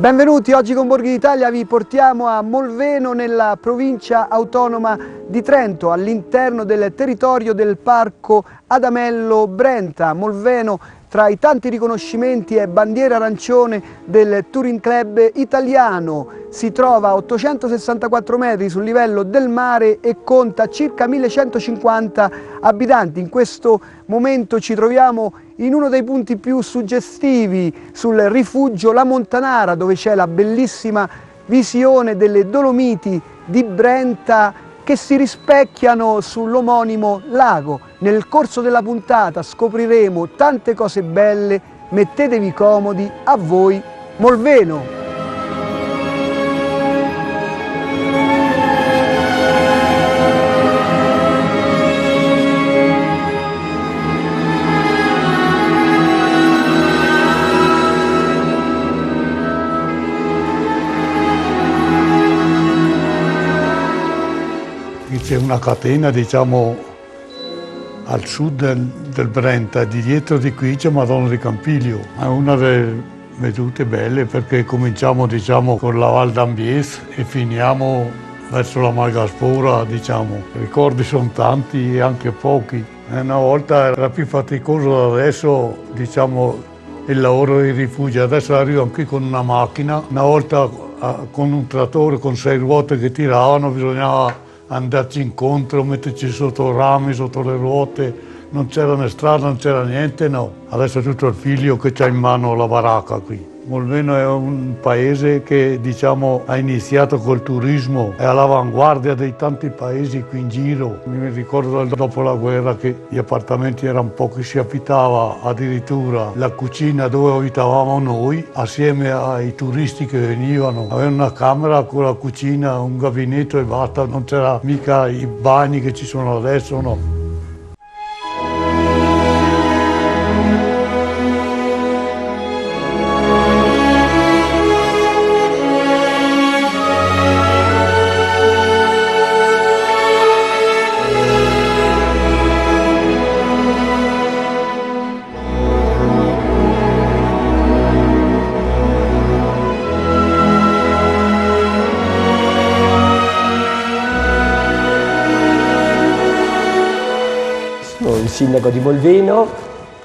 Benvenuti, oggi con Borghi d'Italia vi portiamo a Molveno nella provincia autonoma di Trento, all'interno del territorio del parco Adamello Brenta. Molveno, tra i tanti riconoscimenti, è bandiera arancione del Touring Club italiano. Si trova a 864 metri sul livello del mare e conta circa 1150 abitanti. In questo momento ci troviamo in uno dei punti più suggestivi sul rifugio La Montanara, dove c'è la bellissima visione delle Dolomiti di Brenta che si rispecchiano sull'omonimo lago. Nel corso della puntata scopriremo tante cose belle, mettetevi comodi, a voi Molveno! C'è una catena, diciamo, al sud del Brenta, di dietro di qui c'è Madonna di Campiglio. È una delle vedute belle perché cominciamo, diciamo, con la Val d'Ambies e finiamo verso la Malgaspora, diciamo. I ricordi sono tanti e anche pochi. Una volta era più faticoso, adesso, dicimo, il lavoro dei rifugi. Adesso arrivo anche con una macchina. Una volta con un trattore con 6 ruote che tiravano, bisognava andarci incontro, metterci sotto rami, sotto le ruote, non c'era né strada, non c'era niente, no. Adesso è tutto il figlio che ha in mano la baracca qui. Molveno è un paese che, diciamo, ha iniziato col turismo, è all'avanguardia dei tanti paesi qui in giro. Mi ricordo dopo la guerra che gli appartamenti erano pochi, si affittava addirittura la cucina dove abitavamo noi, assieme ai turisti che venivano. Aveva una camera con la cucina, un gabinetto e basta, non c'era mica i bagni che ci sono adesso, no. Il sindaco di Molveno,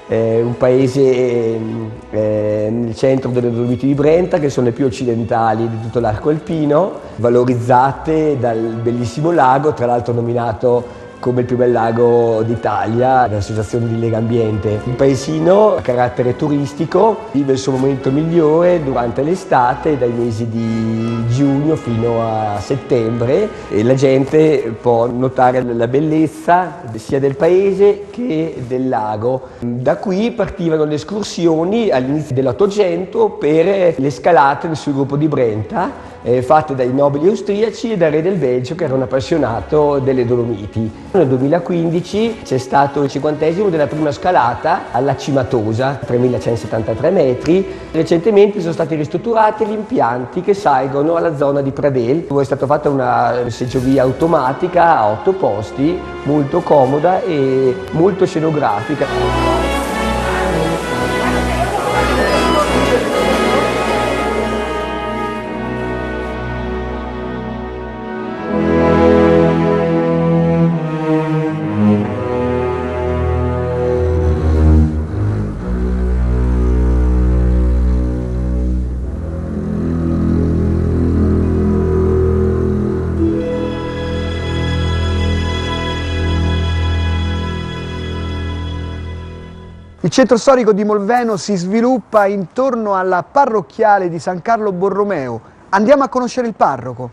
un paese nel centro delle Dolomiti di Brenta, che sono le più occidentali di tutto l'arco alpino, valorizzate dal bellissimo lago, tra l'altro nominato come il più bel lago d'Italia dall'Associazione di Legambiente. Un paesino a carattere turistico, vive il suo momento migliore durante l'estate, dai mesi di giugno fino a settembre, e la gente può notare la bellezza sia del paese che del lago. Da qui partivano le escursioni all'inizio dell'Ottocento per le scalate sul gruppo di Brenta, fatte dai nobili austriaci e dal re del Belgio, che era un appassionato delle Dolomiti. Nel 2015 c'è stato il 50° della prima scalata alla Cimatosa, 3173 metri. Recentemente sono stati ristrutturati gli impianti che salgono alla zona di Pradel, dove è stata fatta una seggiovia automatica a 8 posti, molto comoda e molto scenografica. Il centro storico di Molveno si sviluppa intorno alla parrocchiale di San Carlo Borromeo. Andiamo a conoscere il parroco.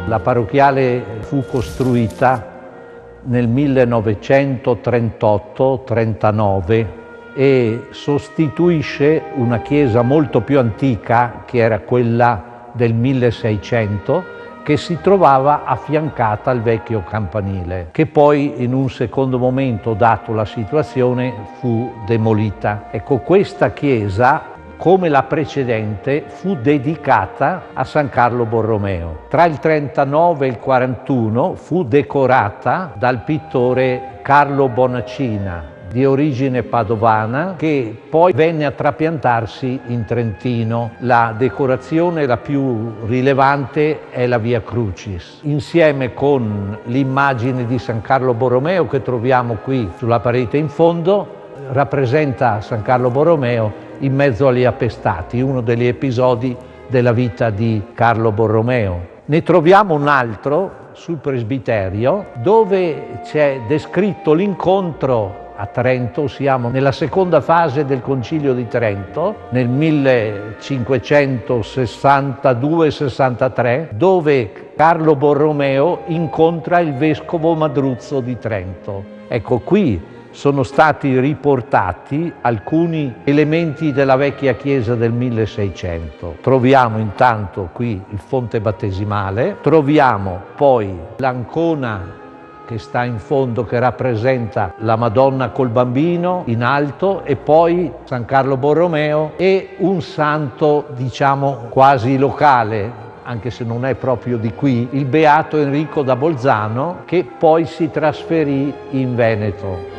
La parrocchiale fu costruita nel 1938-39 e sostituisce una chiesa molto più antica, che era quella del 1600, che si trovava affiancata al vecchio campanile, che poi in un secondo momento, dato la situazione, fu demolita. Ecco, questa chiesa, come la precedente, fu dedicata a San Carlo Borromeo. Tra il 39 e il 41 fu decorata dal pittore Carlo Bonaccina, di origine padovana, che poi venne a trapiantarsi in Trentino. La decorazione la più rilevante è la Via Crucis, insieme con l'immagine di San Carlo Borromeo che troviamo qui sulla parete in fondo. Rappresenta San Carlo Borromeo in mezzo agli appestati, uno degli episodi della vita di Carlo Borromeo. Ne troviamo un altro sul presbiterio dove c'è descritto l'incontro a Trento. Siamo nella seconda fase del Concilio di Trento, nel 1562-63, dove Carlo Borromeo incontra il vescovo Madruzzo di Trento. Ecco, qui sono stati riportati alcuni elementi della vecchia chiesa del 1600. Troviamo intanto qui il fonte battesimale, troviamo poi l'ancona che sta in fondo, che rappresenta la Madonna col bambino in alto, e poi San Carlo Borromeo e un santo, diciamo, quasi locale, anche se non è proprio di qui, il beato Enrico da Bolzano, che poi si trasferì in Veneto.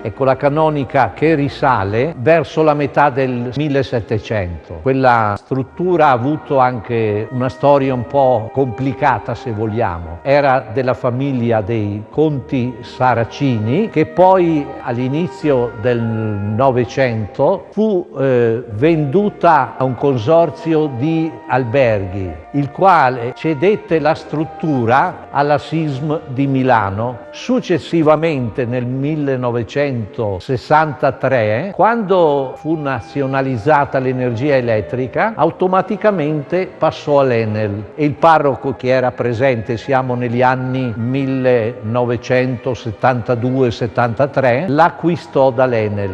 Ecco, la canonica che risale verso la metà del 1700. Quella struttura ha avuto anche una storia un po' complicata, se vogliamo. Era della famiglia dei conti Saracini, che poi all'inizio del Novecento fu venduta a un consorzio di alberghi, il quale cedette la struttura alla SISM di Milano. Successivamente, nel 1963, quando fu nazionalizzata l'energia elettrica, automaticamente passò all'Enel e il parroco che era presente, siamo negli anni 1972-73, l'acquistò dall'Enel.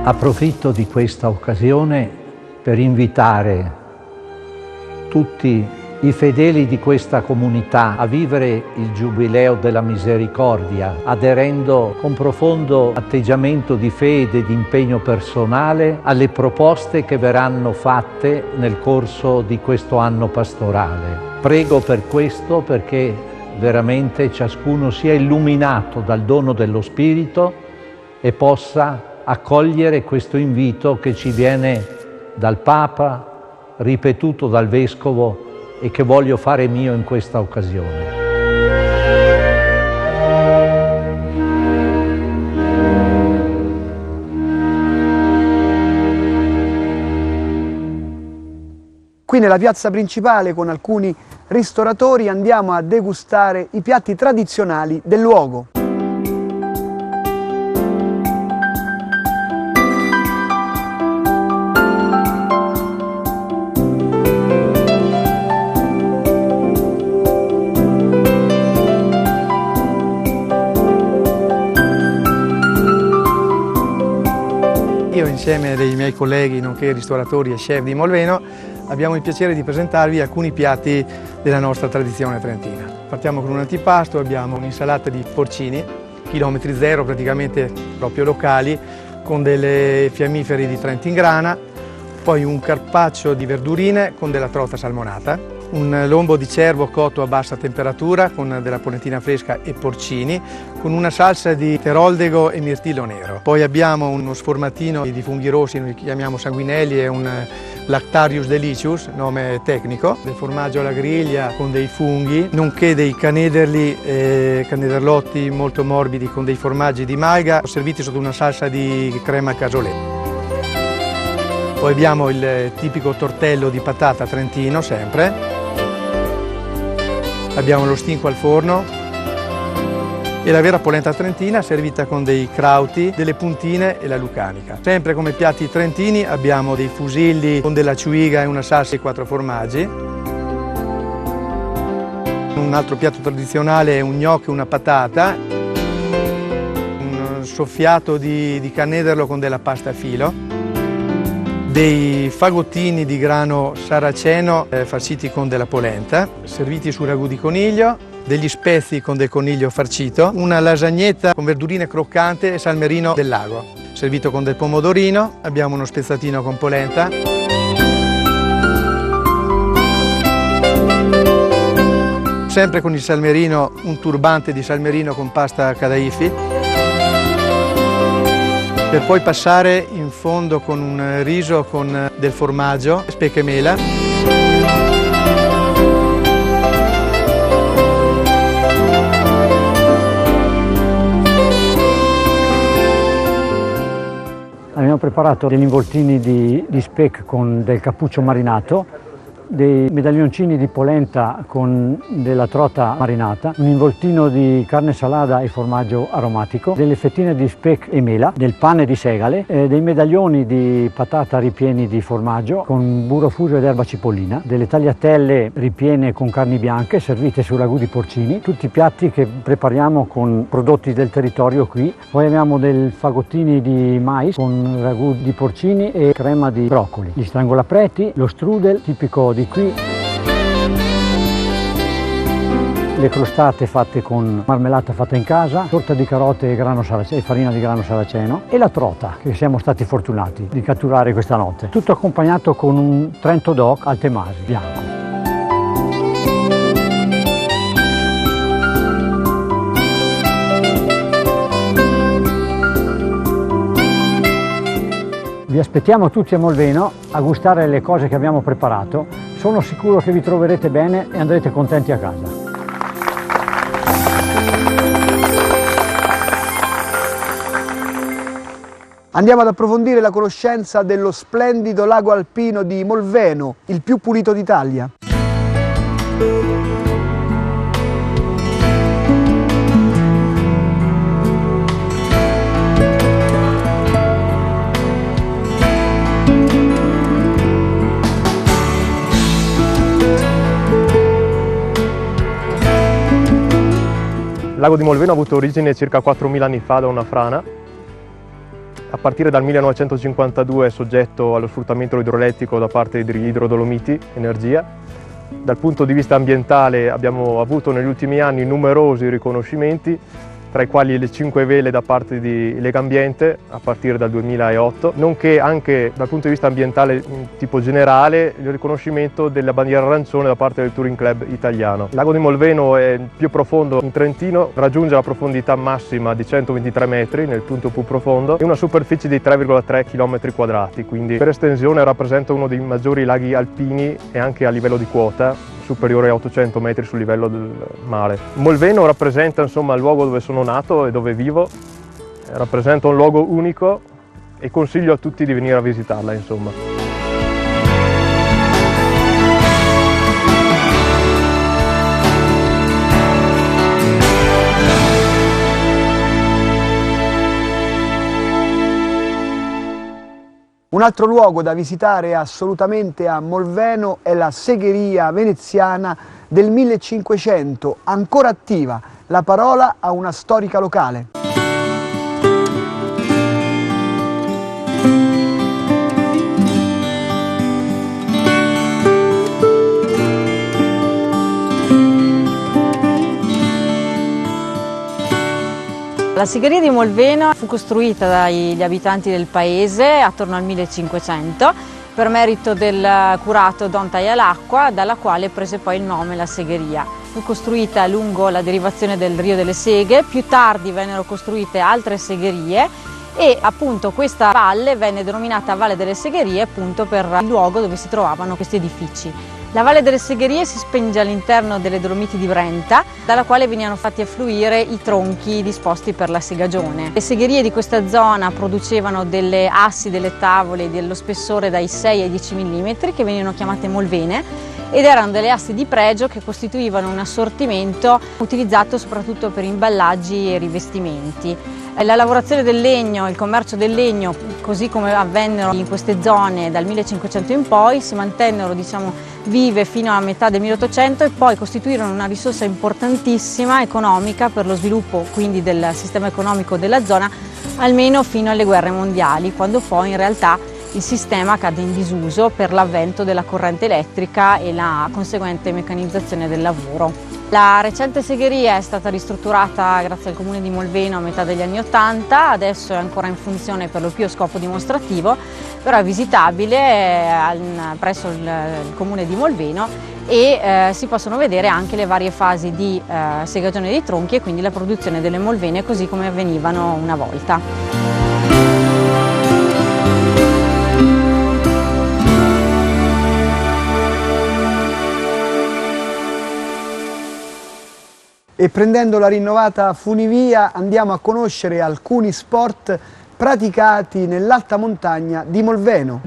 Approfitto di questa occasione per invitare tutti i fedeli di questa comunità a vivere il Giubileo della Misericordia, aderendo con profondo atteggiamento di fede e di impegno personale alle proposte che verranno fatte nel corso di questo anno pastorale. Prego per questo, perché veramente ciascuno sia illuminato dal dono dello Spirito e possa accogliere questo invito che ci viene dal Papa, ripetuto dal Vescovo, e che voglio fare mio in questa occasione. Qui nella piazza principale, con alcuni ristoratori, andiamo a degustare i piatti tradizionali del luogo. Io, insieme dei miei colleghi, nonché ristoratori e chef di Molveno, abbiamo il piacere di presentarvi alcuni piatti della nostra tradizione trentina. Partiamo con un antipasto, abbiamo un'insalata di porcini, chilometri zero, praticamente proprio locali, con delle fiammiferi di Trento in grana, poi un carpaccio di verdurine con della trota salmonata, un lombo di cervo cotto a bassa temperatura con della pollentina fresca e porcini, con una salsa di teroldego e mirtillo nero. Poi abbiamo uno sformatino di funghi rossi, noi li chiamiamo sanguinelli, e un Lactarius delicius, nome tecnico, del formaggio alla griglia con dei funghi, nonché dei canederlotti molto morbidi con dei formaggi di malga, serviti sotto una salsa di crema casolè. Poi abbiamo il tipico tortello di patata trentino, sempre. Abbiamo lo stinco al forno E la vera polenta trentina servita con dei crauti, delle puntine e la lucanica. Sempre come piatti trentini abbiamo dei fusilli con della ciuiga e una salsa di 4 formaggi. Un altro piatto tradizionale è un gnocchi e una patata. Un soffiato di cannederlo con della pasta a filo. Dei fagottini di grano saraceno farciti con della polenta, serviti su ragù di coniglio. Degli spezi con del coniglio farcito, una lasagnetta con verdurine croccante e salmerino del lago, servito con del pomodorino, abbiamo uno spezzatino con polenta. Sempre con il salmerino, un turbante di salmerino con pasta kadaifi, per poi passare in fondo con un riso con del formaggio, speck e mela. Abbiamo preparato degli involtini di speck con del cappuccio marinato, dei medaglioncini di polenta con della trota marinata, un involtino di carne salata e formaggio aromatico, delle fettine di speck e mela, del pane di segale, dei medaglioni di patata ripieni di formaggio con burro fuso ed erba cipollina, delle tagliatelle ripiene con carni bianche servite su ragù di porcini, tutti i piatti che prepariamo con prodotti del territorio qui. Poi abbiamo dei fagottini di mais con ragù di porcini e crema di broccoli, gli strangolapreti, lo strudel tipico di qui, le crostate fatte con marmellata fatta in casa, torta di carote e grano saraceno, farina di grano saraceno, e la trota che siamo stati fortunati di catturare questa notte. Tutto accompagnato con un Trento DOC al temasi bianco. Vi aspettiamo tutti a Molveno a gustare le cose che abbiamo preparato. Sono sicuro che vi troverete bene e andrete contenti a casa. Andiamo ad approfondire la conoscenza dello splendido lago alpino di Molveno, il più pulito d'Italia. Il lago di Molveno ha avuto origine circa 4.000 anni fa da una frana. A partire dal 1952 è soggetto allo sfruttamento idroelettrico da parte di Idrodolomiti Energia. Dal punto di vista ambientale abbiamo avuto negli ultimi anni numerosi riconoscimenti, tra i quali le 5 vele da parte di Legambiente a partire dal 2008, nonché anche dal punto di vista ambientale tipo generale il riconoscimento della bandiera arancione da parte del Touring Club italiano. Il lago di Molveno è il più profondo in Trentino, raggiunge la profondità massima di 123 metri nel punto più profondo e una superficie di 3,3 km², quindi per estensione rappresenta uno dei maggiori laghi alpini e anche a livello di quota superiore a 800 metri sul livello del mare. Molveno rappresenta insomma il luogo dove sono nato e dove vivo, rappresenta un luogo unico e consiglio a tutti di venire a visitarla insomma. Un altro luogo da visitare assolutamente a Molveno è la segheria veneziana del 1500, ancora attiva. La parola a una storica locale. La segheria di Molveno fu costruita dagli abitanti del paese attorno al 1500 per merito del curato Don Taialacqua, dalla quale prese poi il nome la segheria. Fu costruita lungo la derivazione del Rio delle Seghe, più tardi vennero costruite altre segherie e appunto questa valle venne denominata Valle delle Segherie appunto per il luogo dove si trovavano questi edifici. La Valle delle Segherie si spinge all'interno delle Dolomiti di Brenta, dalla quale venivano fatti affluire i tronchi disposti per la segagione. Le segherie di questa zona producevano delle assi, delle tavole dello spessore dai 6 ai 10 mm che venivano chiamate molvene ed erano delle aste di pregio che costituivano un assortimento utilizzato soprattutto per imballaggi e rivestimenti. La lavorazione del legno, il commercio del legno, così come avvennero in queste zone dal 1500 in poi, si mantennero vive fino a metà del 1800 e poi costituirono una risorsa importantissima economica per lo sviluppo quindi del sistema economico della zona, almeno fino alle guerre mondiali, quando poi in realtà il sistema cadde in disuso per l'avvento della corrente elettrica e la conseguente meccanizzazione del lavoro. La recente segheria è stata ristrutturata grazie al Comune di Molveno a metà degli anni '80, adesso è ancora in funzione per lo più a scopo dimostrativo, però è visitabile presso il Comune di Molveno e si possono vedere anche le varie fasi di segagione dei tronchi e quindi la produzione delle molvene così come avvenivano una volta. E prendendo la rinnovata funivia andiamo a conoscere alcuni sport praticati nell'alta montagna di Molveno.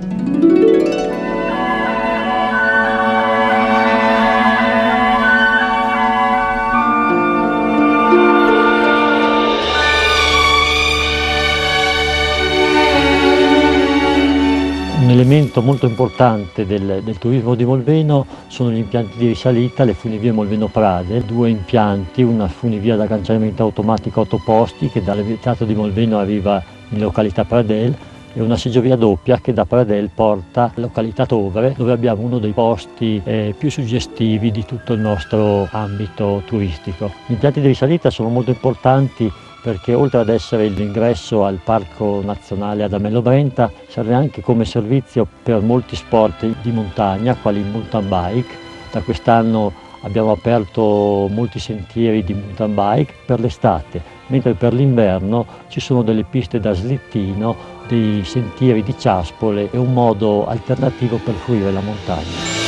Un elemento molto importante del turismo di Molveno sono gli impianti di risalita, le funivie Molveno-Prade, 2 impianti, una funivia ad agganciamento automatico a 8 posti che dall'abitato di Molveno arriva in località Pradel e una seggiovia doppia che da Pradel porta alla località Tovere, dove abbiamo uno dei posti più suggestivi di tutto il nostro ambito turistico. Gli impianti di risalita sono molto importanti perché oltre ad essere l'ingresso al Parco Nazionale Adamello Brenta serve anche come servizio per molti sport di montagna quali il mountain bike. Da quest'anno abbiamo aperto molti sentieri di mountain bike per l'estate, mentre per l'inverno ci sono delle piste da slittino, dei sentieri di ciaspole e un modo alternativo per fruire la montagna.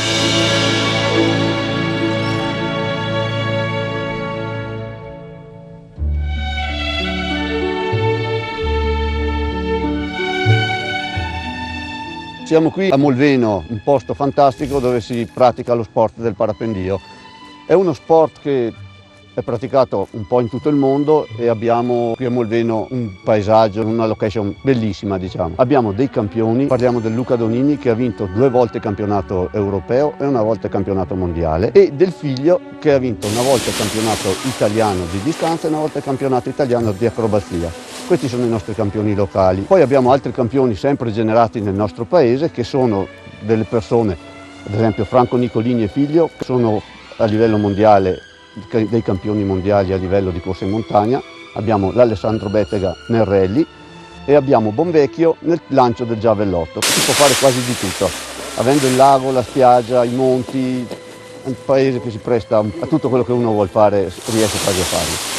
Siamo qui a Molveno, un posto fantastico dove si pratica lo sport del parapendio. È uno sport che è praticato un po' in tutto il mondo e abbiamo qui a Molveno un paesaggio, una location bellissima diciamo. Abbiamo dei campioni, parliamo del Luca Donini che ha vinto 2 volte il campionato europeo e una volta il campionato mondiale e del figlio che ha vinto una volta il campionato italiano di distanza e una volta il campionato italiano di acrobazia. Questi sono i nostri campioni locali. Poi abbiamo altri campioni sempre generati nel nostro paese che sono delle persone, ad esempio Franco Nicolini e figlio, che sono a livello mondiale dei campioni mondiali a livello di corsa in montagna. Abbiamo l'Alessandro Bettega nel rally e abbiamo Bonvecchio nel lancio del giavellotto. Si può fare quasi di tutto, avendo il lago, la spiaggia, i monti, un paese che si presta a tutto quello che uno vuol fare, riesce quasi a farlo.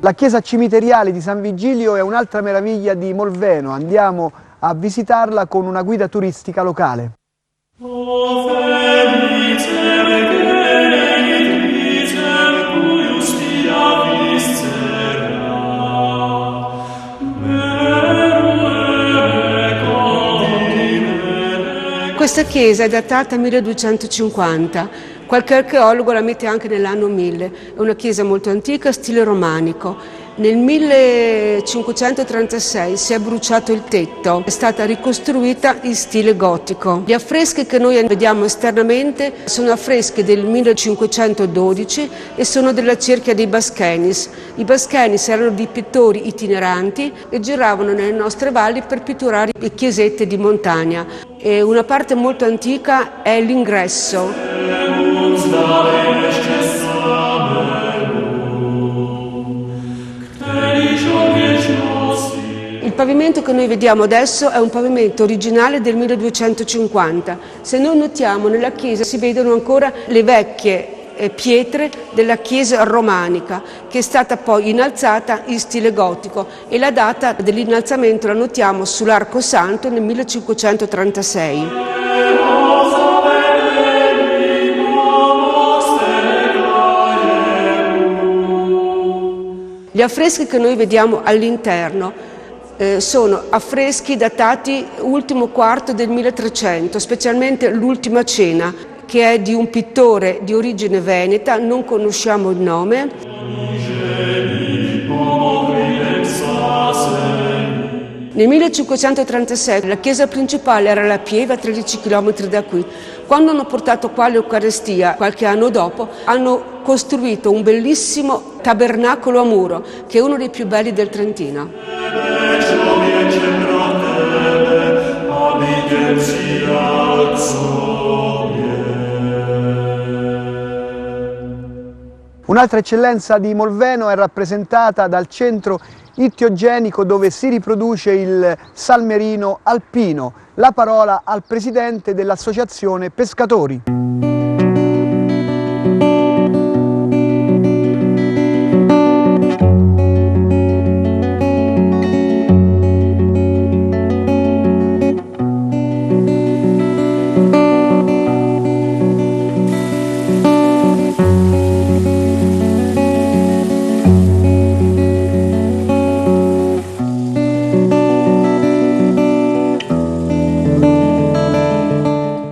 La chiesa cimiteriale di San Vigilio è un'altra meraviglia di Molveno, andiamo a visitarla con una guida turistica locale. Questa chiesa è datata 1250. Qualche archeologo la mette anche nell'anno 1000, è una chiesa molto antica, stile romanico. Nel 1536 si è bruciato il tetto, è stata ricostruita in stile gotico. Gli affreschi che noi vediamo esternamente sono affreschi del 1512 e sono della cerchia dei Baschenis. I Baschenis erano dei pittori itineranti e giravano nelle nostre valli per pitturare le chiesette di montagna. E una parte molto antica è l'ingresso. Il pavimento che noi vediamo adesso è un pavimento originale del 1250. Se noi notiamo, nella chiesa si vedono ancora le vecchie pietre della chiesa romanica, che è stata poi innalzata in stile gotico, e la data dell'innalzamento la notiamo sull'Arco Santo nel 1536. Gli affreschi che noi vediamo all'interno sono affreschi datati ultimo quarto del 1300, specialmente l'Ultima Cena, che è di un pittore di origine veneta, non conosciamo il nome. Nel 1536 la chiesa principale era la Pieve, a 13 km da qui. Quando hanno portato qua l'Eucaristia, qualche anno dopo, hanno costruito un bellissimo tabernacolo a muro, che è uno dei più belli del Trentino. Un'altra eccellenza di Molveno è rappresentata dal centro ittiogenico dove si riproduce il salmerino alpino. La parola al presidente dell'Associazione Pescatori.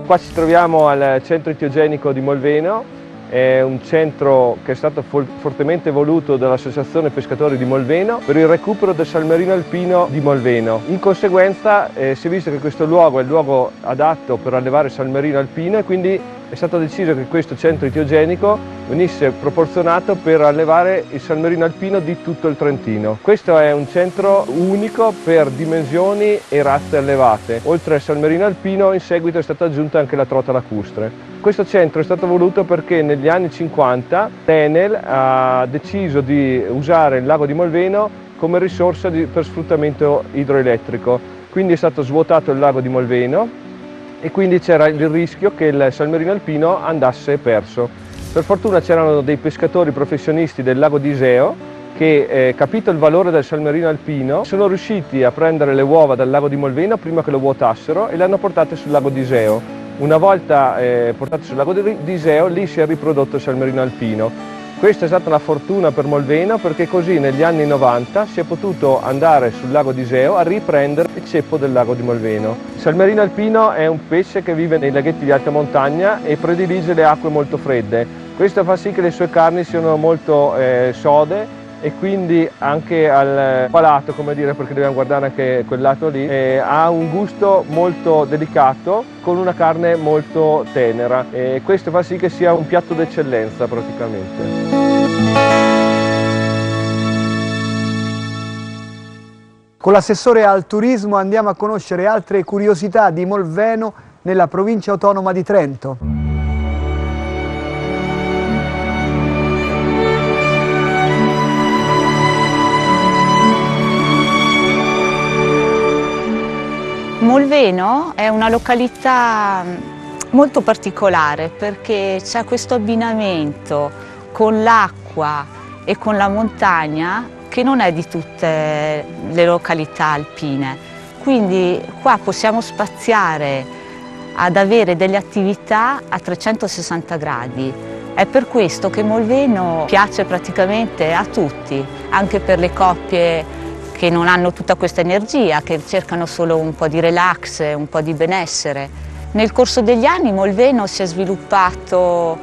Qua ci troviamo al centro ittiogenico di Molveno, è un centro che è stato fortemente voluto dall'Associazione Pescatori di Molveno per il recupero del salmerino alpino di Molveno. In conseguenza si è visto che questo luogo è il luogo adatto per allevare il salmerino alpino e quindi è stato deciso che questo centro ittiogenico venisse proporzionato per allevare il salmerino alpino di tutto il Trentino. Questo è un centro unico per dimensioni e razze allevate. Oltre al salmerino alpino in seguito è stata aggiunta anche la trota lacustre. Questo centro è stato voluto perché negli anni 50 l'Enel ha deciso di usare il lago di Molveno come risorsa per sfruttamento idroelettrico. Quindi è stato svuotato il lago di Molveno e quindi c'era il rischio che il salmerino alpino andasse perso. Per fortuna c'erano dei pescatori professionisti del lago di Iseo che, capito il valore del salmerino alpino, sono riusciti a prendere le uova dal lago di Molveno prima che lo vuotassero e le hanno portate sul lago di Iseo. Una volta portate sul lago di Iseo, lì si è riprodotto il salmerino alpino. Questa è stata una fortuna per Molveno perché così negli anni 90 si è potuto andare sul lago di Iseo a riprendere il ceppo del lago di Molveno. Il salmerino alpino è un pesce che vive nei laghetti di alta montagna e predilige le acque molto fredde. Questo fa sì che le sue carni siano molto sode e quindi anche al palato, come dire, perché dobbiamo guardare anche quel lato lì, ha un gusto molto delicato con una carne molto tenera e questo fa sì che sia un piatto d'eccellenza praticamente. Con l'assessore al turismo andiamo a conoscere altre curiosità di Molveno nella provincia autonoma di Trento. Molveno è una località molto particolare perché c'è questo abbinamento con l'acqua e con la montagna che non è di tutte le località alpine. Quindi qua possiamo spaziare ad avere delle attività a 360 gradi. È per questo che Molveno piace praticamente a tutti, anche per le coppie che non hanno tutta questa energia, che cercano solo un po' di relax, un po' di benessere. Nel corso degli anni Molveno si è sviluppato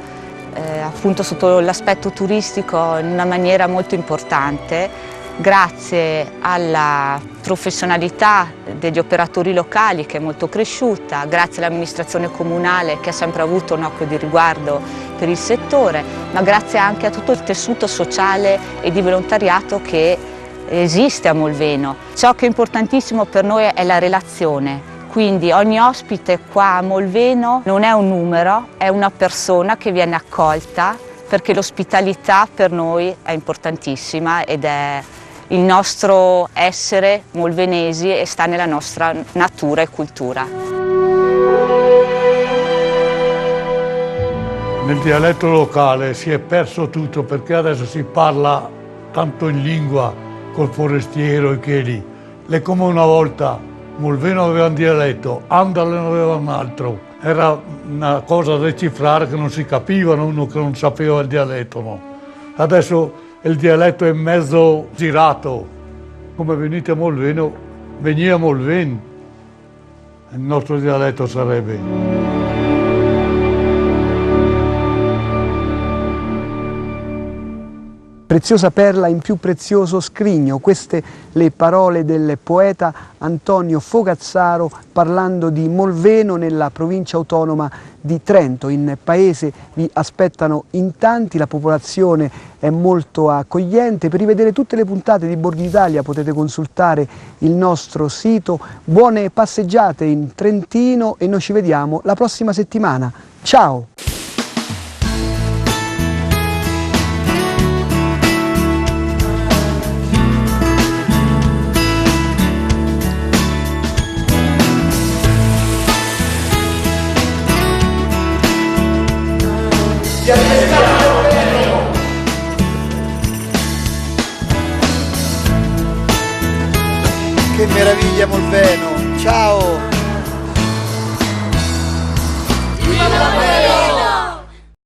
appunto sotto l'aspetto turistico in una maniera molto importante, grazie alla professionalità degli operatori locali che è molto cresciuta, grazie all'amministrazione comunale che ha sempre avuto un occhio di riguardo per il settore, ma grazie anche a tutto il tessuto sociale e di volontariato che esiste a Molveno. Ciò che è importantissimo per noi è la relazione, quindi ogni ospite qua a Molveno non è un numero, è una persona che viene accolta perché l'ospitalità per noi è importantissima ed è il nostro essere molvenesi e sta nella nostra natura e cultura. Nel dialetto locale si è perso tutto perché adesso si parla tanto in lingua col forestiero e che lì. È come una volta, Molveno aveva un dialetto, Andalen aveva un altro. Era una cosa da decifrare che non si capiva, uno che non sapeva il dialetto. No. Adesso il dialetto è mezzo girato. Come venite a Molveno, venite a Molven. Il nostro dialetto sarebbe. Preziosa perla in più prezioso scrigno, queste le parole del poeta Antonio Fogazzaro parlando di Molveno nella provincia autonoma di Trento. In paese vi aspettano in tanti, la popolazione è molto accogliente. Per rivedere tutte le puntate di Borghi d'Italia potete consultare il nostro sito. Buone passeggiate in Trentino e noi ci vediamo la prossima settimana. Ciao! Che meraviglia Molveno! Ciao! Viva Molveno!